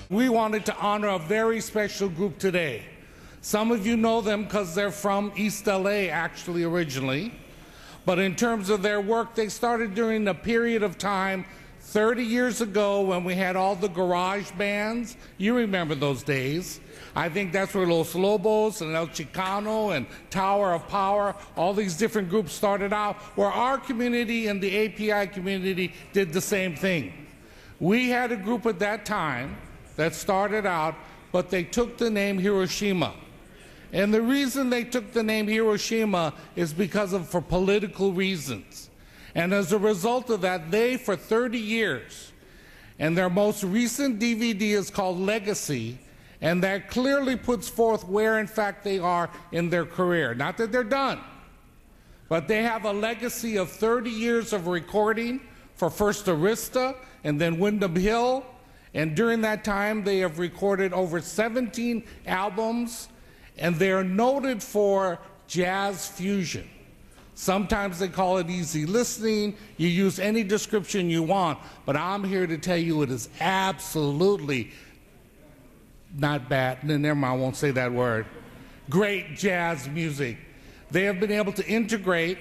We wanted to honor a very special group today. Some of you know them because they're from East LA, actually, originally. But in terms of their work, they started during a period of time 30 years ago when we had all the garage bands. You remember those days. I think that's where Los Lobos and El Chicano and Tower of Power, all these different groups started out, where our community and the API community did the same thing. We had a group at that time that started out, but they took the name Hiroshima. And the reason they took the name Hiroshima is for political reasons. And as a result of that, they, for 30 years, and their most recent DVD is called Legacy, and that clearly puts forth where, in fact, they are in their career. Not that they're done, but they have a legacy of 30 years of recording for first Arista and then Windham Hill. And during that time, they have recorded over 17 albums, and they're noted for jazz fusion. Sometimes they call it easy listening. You use any description you want, but I'm here to tell you it is absolutely not bad. Never mind, I won't say that word. Great jazz music. They have been able to integrate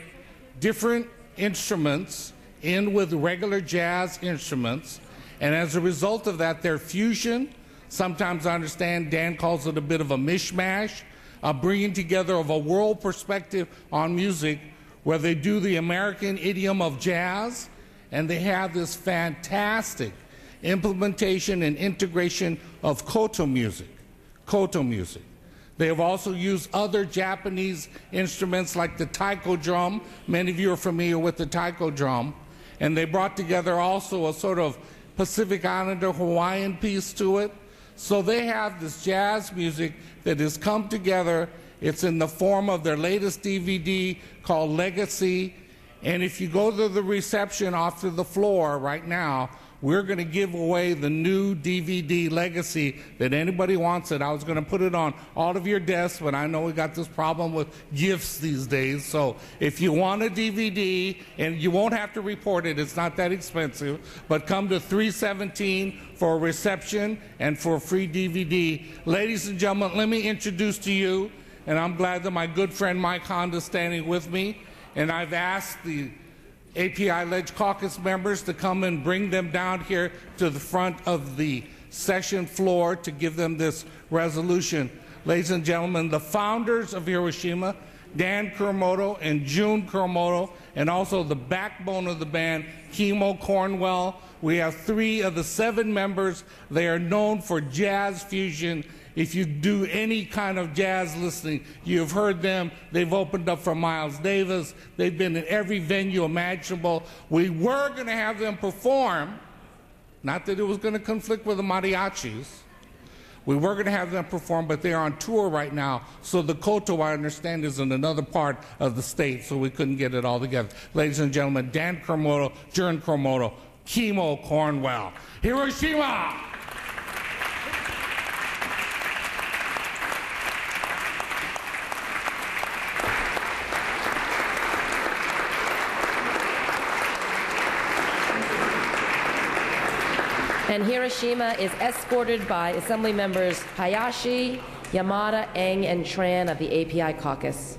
different instruments in with regular jazz instruments, and as a result of that, their fusion, sometimes I understand Dan calls it a bit of a mishmash, a bringing together of a world perspective on music, where they do the American idiom of jazz, and they have this fantastic implementation and integration of koto music. Koto music. They have also used other Japanese instruments like the taiko drum. Many of you are familiar with the taiko drum. And they brought together also a sort of Pacific Islander Hawaiian piece to it. So they have this jazz music that has come together. It's in the form of their latest DVD called Legacy. And if you go to the reception off to the floor right now, we're going to give away the new DVD Legacy that anybody wants it. I was going to put it on all of your desks, but I know we got this problem with gifts these days. So if you want a DVD, and you won't have to report it, it's not that expensive, but come to 317 for a reception and for a free DVD. Ladies and gentlemen, let me introduce to you, and I'm glad that my good friend Mike Honda is standing with me, and I've asked the API Ledge Caucus members to come and bring them down here to the front of the session floor to give them this resolution. Ladies and gentlemen, the founders of Hiroshima, Dan Kuramoto and June Kuramoto, and also the backbone of the band, Kimo Cornwell. We have 3 of the 7 members. They are known for jazz fusion. If you do any kind of jazz listening, you've heard them. They've opened up for Miles Davis. They've been in every venue imaginable. We were going to have them perform, not that it was going to conflict with the mariachis. We were going to have them perform, but they're on tour right now. So the koto, I understand, is in another part of the state, so we couldn't get it all together. Ladies and gentlemen, Dan Kuramoto, Jern Kuramoto, Kimo Cornwell. Hiroshima! And Hiroshima is escorted by Assembly members Hayashi, Yamada, Eng, and Tran of the API caucus.